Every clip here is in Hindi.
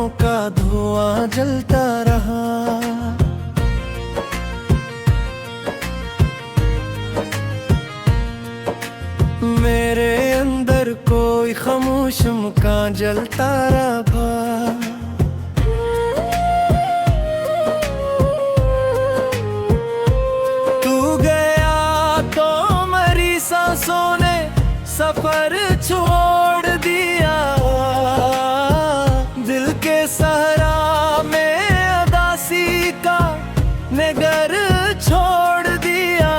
यादों का धुआं जलता रहा। मेरे अंदर कोई खामोश मुकान जलता रहा। तू गया तो मेरी सांसों ने सफर छोड़ दिया। दिल के सहरा में उदासी का नगर छोड़ दिया।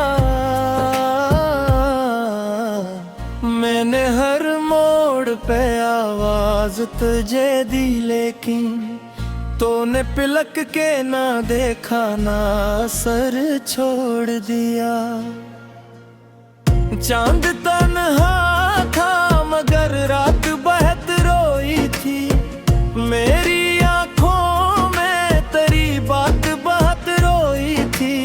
मैंने हर मोड़ पे आवाज तुझे दी, लेकिन तूने पिलक के ना देखा, ना असर छोड़ दिया। चांद तन्हा था मगर रात बहुत रोई थी। मेरी आंखों में तेरी बात बहुत रोई थी।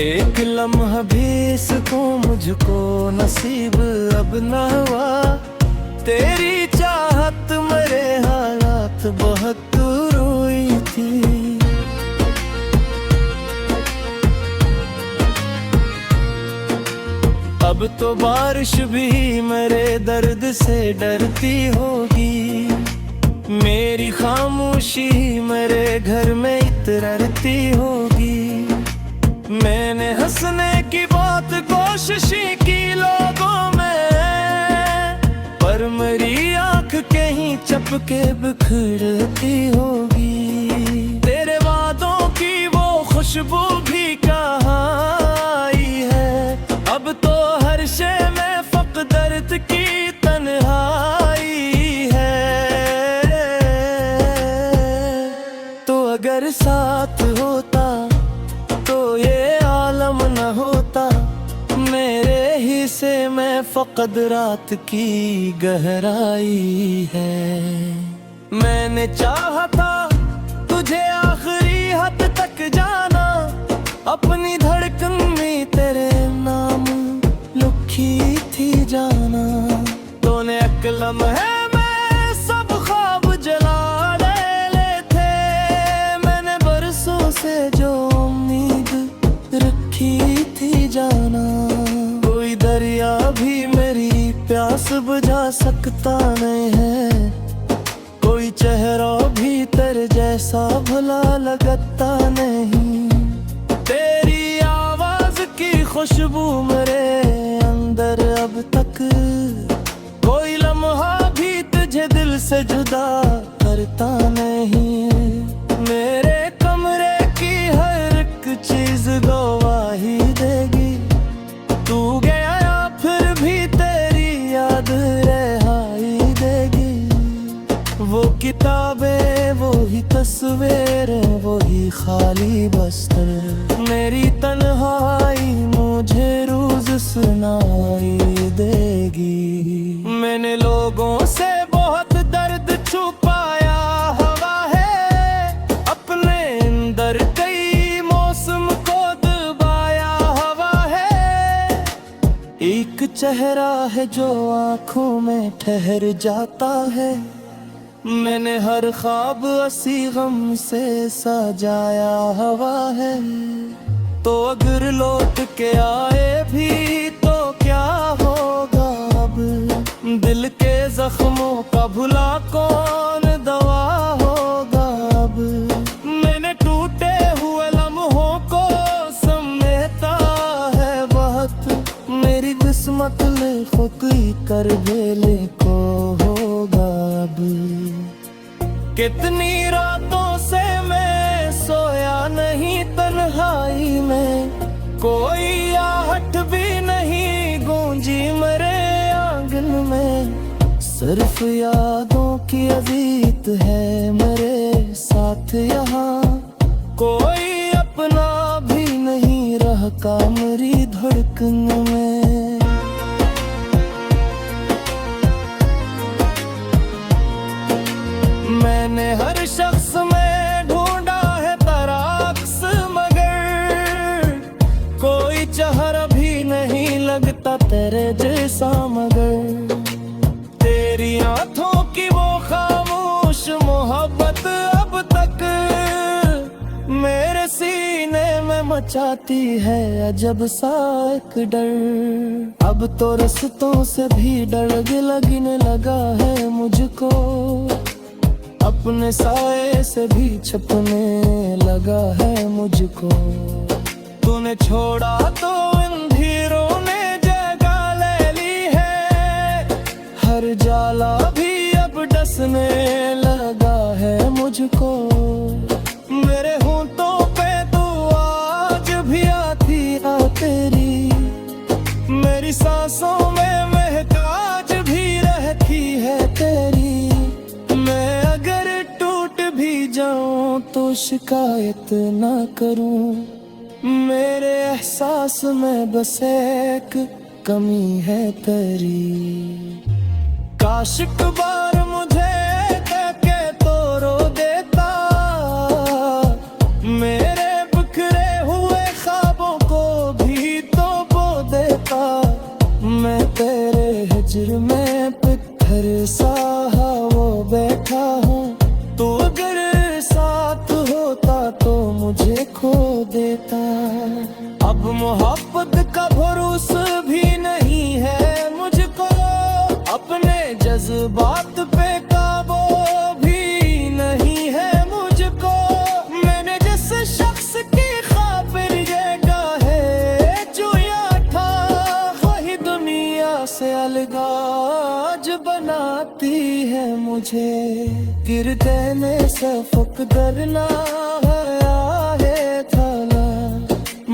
एक लम्हा भी सुकून मुझको नसीब अब न हुआ। तेरी चाहत मेरे हालात बहुत रोई थी। अब तो बारिश भी मेरे दर्द से डरती होगी। मेरी खामोशी मेरे घर में इतरती होगी। मैंने हंसने की बहुत कोशिश की लोगों में, पर मेरी आंख कहीं चपके बिखरती होगी। तेरे वादों की वो खुशबू भी कहाँ आई है। अब तो हर शय में फक़्त दर्द की तन्हाई है। तो अगर साथ होता तो ये आलम न होता। मेरे हिस्से में फक़्त रात की गहराई है। मैंने चाहा था तुझे आखिरी हद तक जाना। अपनी धड़कन में तेरे नाम लिखी थी जाना। तूने एक लम्हे में सब ख्वाब जला ले थे। मैंने बरसों से जो रखी थी जाना। कोई दरिया भी मेरी प्यास बुझा सकता नहीं है। कोई चेहरा भी तेरे जैसा भला लगता नहीं। तेरी आवाज की खुशबू मेरे अंदर अब तक। कोई लम्हा भी तुझे दिल से जुदा करता नहीं। मेरे कमरे की हर एक चीज गवाही देगी। तू गया या फिर भी तेरी याद रिहाई देगी। वो किताबें वो ही तस्वीरें वो ही खाली बस्तर। मेरी तन्हाई मुझे रोज सुनाई देगी। मैंने लोगों से बहुत दर्द छुपाया हुआ है। अपने अंदर कई मौसम को दबाया हुआ है। एक चेहरा है जो आंखों में ठहर जाता है। मैंने हर ख्वाब असी गम से सजाया हुआ है। तो अगर लौट के आए भी तो क्या होगा अब। दिल के जख्मों का भुला कौन दवा होगा अब। मैंने टूटे हुए लम्हों को समेटा है बहुत। मेरी किस्मत ले खुद कर भेले को होगा अब। कितनी रातों से मैं सोया नहीं तन्हाई में। कोई आहट भी नहीं गूंजी मेरे आंगन में। सिर्फ यादों की अजीत है मेरे साथ यहाँ। कोई अपना भी नहीं रह का मेरी धड़कन में। मैंने हर शख्स में ढूंढा है तराक्स, मगर कोई चेहरा भी नहीं लगता तेरे जैसा। मगर तेरी आंखों की वो खामोश मोहब्बत मचाती है अजब सा एक डर। अब तो रास्तों से भी डर लगने लगा है मुझको, अपने साए से भी छपने लगा है मुझको। तूने छोड़ा तो अंधेरों ने जगह ले ली है, हर जाला भी अब डसने लगा है मुझको। मेरे होंठों पे तू आज भी आती है तेरी, मेरी सांसों में महक आज भी रहती है तेरी। मैं अगर टूट भी जाऊं तो शिकायत ना करूं, मेरे एहसास में बस एक कमी है तेरी। काश एक बार मुझे कह के तो रो देता, मेरे बिखरे हुए ख्वाबों को भी तो बो देता। मैं तेरे हिज्र में पत्थर सा वो बैठा हूँ, तो अगर साथ होता तो मुझे खो देता। अब मोहब्बत का भरोसा भी नहीं है मुझको, अपने जज्बात पे काबू भी नहीं है मुझको। मैंने जिस शख्स की खातिर ये गाहे चुया था, वही दुनिया से अलगाज बनाती है मुझे। गिर देने से फकदरना है थाला,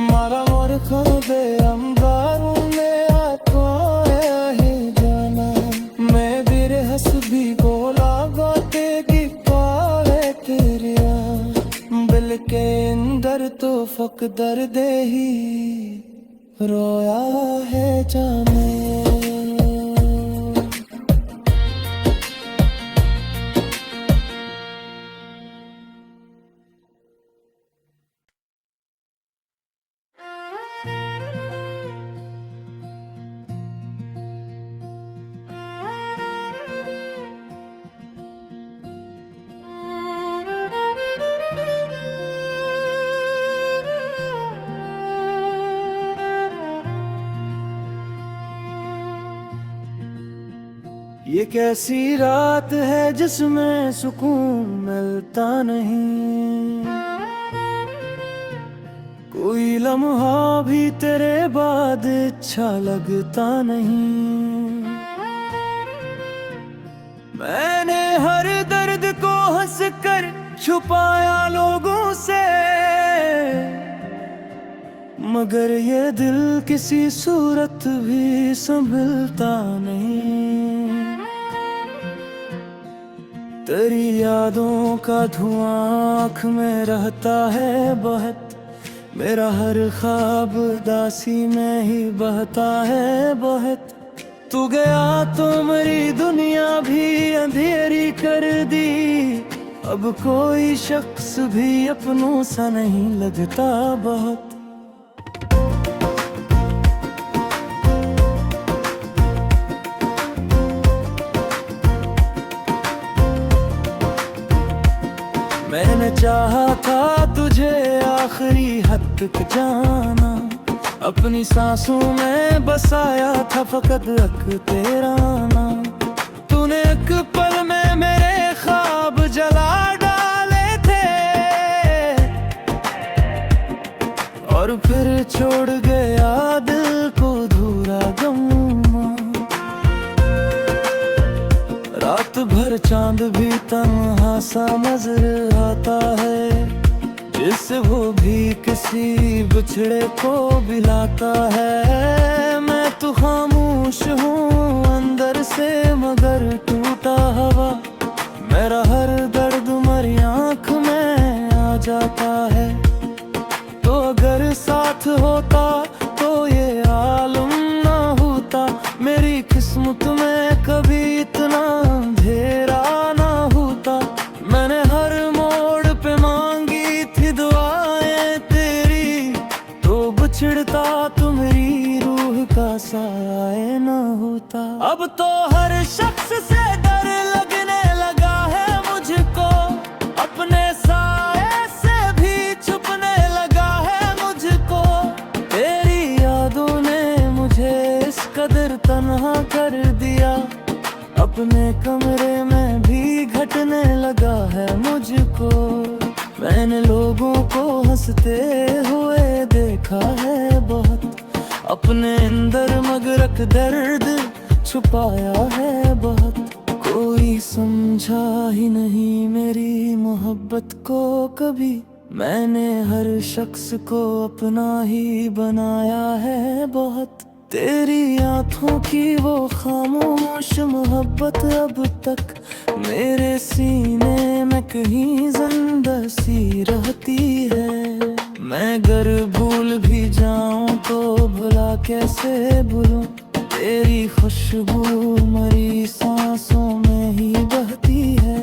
मारा मोर खो दे अंबारों में आपको है जाना। मैं बिर हस भी गोला गोते की पावे तेरिया, बिल के अंदर तो फकदर दे ही रोया है जाने। ये कैसी रात है जिसमें सुकून मिलता नहीं, कोई लम्हा भी तेरे बाद अच्छा लगता नहीं। मैंने हर दर्द को हंस कर छुपाया लोगों से, मगर ये दिल किसी सूरत भी संभलता नहीं। तेरी यादों का धुआं आँख में रहता है बहुत, मेरा हर ख्वाब दासी में ही बहता है बहुत। तू गया तो मेरी दुनिया भी अंधेरी कर दी, अब कोई शख्स भी अपनों सा नहीं लगता बहुत। मैंने चाहा था तुझे आखिरी हद तक जाना, अपनी सांसों में बसाया था फकत एक तेरा नाम। तूने एक पल में मेरे ख्वाब जला डाले थे, और फिर छोड़ गया दिल को धूरा गम। रात भर चांद भी तन्हा सा नजर आता है, जिससे वो भी किसी बिछड़े को बिलाता है। मैं तो खामोश हूँ अंदर से मगर टूटा हवा, मेरा हर दर्द मेरी आँख में आ जाता है। तो अगर साथ होता तो ये आलम ना होता, मेरी किस्मत में कभी इतना अंधेरा ना होता। मैंने हर मोड़ पे मांगी थी दुआएं तेरी, तो बिछड़ता तो मेरी रूह का साए ना होता। अब तो हर शख्स से डर लगने लगा है मुझको, अपने साए से भी छुपने लगा है मुझको। अपने कमरे में भी घटने लगा है मुझको। मैंने लोगों को हंसते हुए देखा है बहुत, अपने अंदर मगरक दर्द छुपाया है बहुत। कोई समझा ही नहीं मेरी मोहब्बत को कभी, मैंने हर शख्स को अपना ही बनाया है बहुत। तेरी आँखों की वो खामोश मोहब्बत अब तक मेरे सीने में कहीं जिंदा सी रहती है। मैं अगर भूल भी जाऊं तो भुला कैसे भूलूं, तेरी खुशबू मरी सांसों में ही बहती है।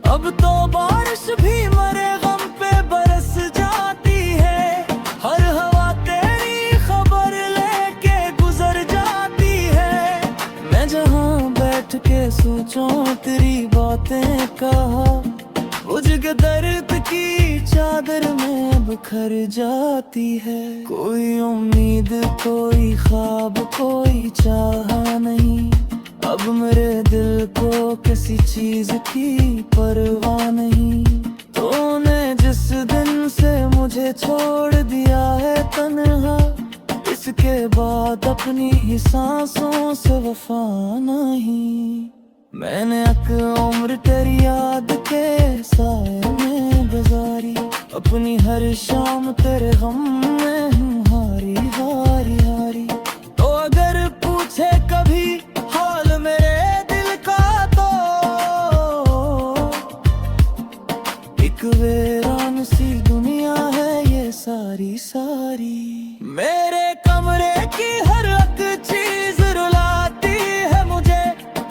अब तो बारिश भी मरे गम पे बरस जाती है, हर हवा तेरी खबर लेके गुजर जाती है। मैं जहाँ बैठ के सोचूं तेरी बातें कहा, बुझ के दर्द की चादर में बिखर जाती है। कोई उम्मीद कोई ख्वाब कोई चाह नहीं, अब मेरे दिल को किसी चीज की परवाह नहीं। तूने जिस दिन से मुझे छोड़ दिया है तन्हा, इसके बाद अपनी ही सांसों से वफा नहीं। मैंने अक उम्र तेरी याद के साए में गुजारी, अपनी हर शाम तेरे गम में हूँ हारी हारी हारी। तो अगर पूछे कभी हाल मेरे दिल का तो एक वीरान सी दुनिया है ये सारी सारी। मेरे कमरे की हर एक चीज रुलाती है मुझे,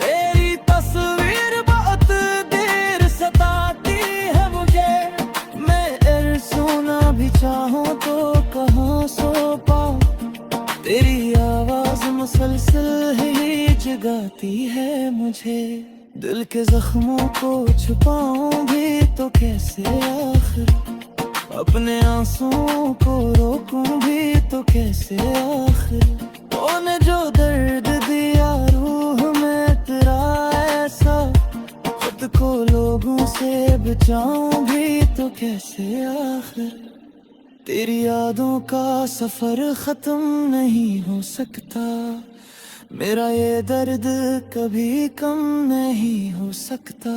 तेरी तस्वीर बहुत देर सताती है मुझे। मैं सोना भी चाहूं तो कहाँ सो पाऊं, तेरी आवाज मुसलसल ही जगाती है मुझे। दिल के जख्मों को छुपाऊं भी तो कैसे आखिर, अपने आंसुओं को रोकूं भी तो कैसे आखिर। तूने जो दर्द दिया रूह में तेरा ऐसा, खुद को लोगों से बचाऊं भी तो कैसे आखिर। तेरी यादों का सफर खत्म नहीं हो सकता, मेरा ये दर्द कभी कम नहीं हो सकता।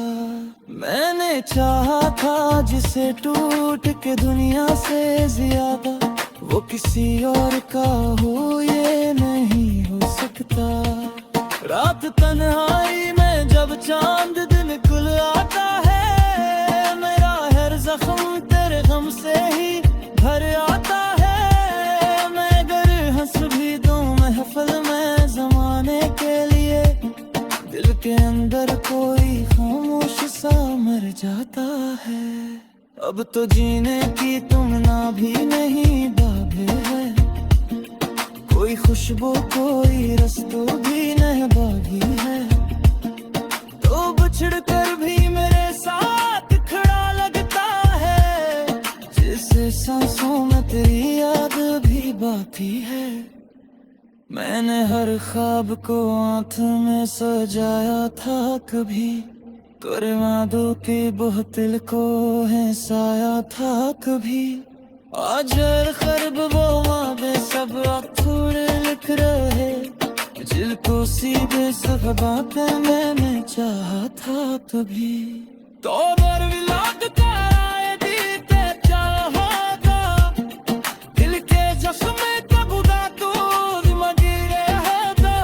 मैंने चाहा था जिसे टूट के दुनिया से ज्यादा, वो किसी और का हो ये नहीं हो सकता। रात तन्हाई में जब चांद दिन खुल आता है, मेरा हर जख्म तेरे गम से ही भर आता है। मैं अगर हंस भी दूं महफिल में जमाने के लिए, दिल के अंदर कोई खामोश सा मर जाता है। अब तो जीने की तुमना भी नहीं बाबे है, कोई खुशबू कोई रस्तों भी नहीं बागी है। तो बिछड़ कर भी मेरे साथ खड़ा लगता है, जिससे सांसों में तेरी याद भी बाकी है। मैंने हर ख्वाब को आँख में सजाया था कभी, तेरे वादों के बोतल को हंसाया था कभी। आज हर खरब वो वादे सब अधूरे लिख रहे, जिनको सीधे सब बातें मैंने चाहा था तभी। तो बरविलाद का आए दीते चाहा था, दिल के जख्म का बुदा तू दिमागी रहता।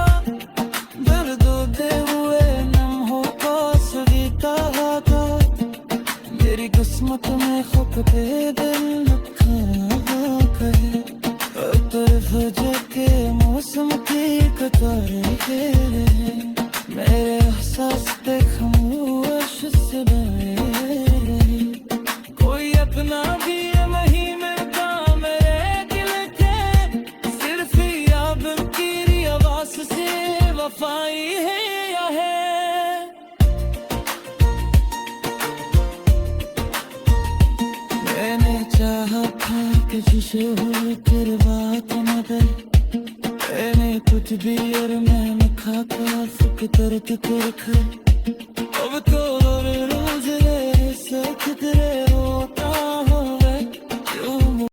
दर्द दे हुए नम हो को सवीता था, मेरी किस्मत में खुद पे दिल के मौसम की कतारें खेले, मेरे एहसास पे खामोश से बहे। कोई अपना भी नहीं मिलता मेरे दिल के, सिर्फ याद की आवाज से वफाई है या है। मैंने चाहा था कि जिसे हो तेरे बात मगर, मैंने कुछ भी और मैंने खाता फिक्र अब तो हर रोज रे सख्त रे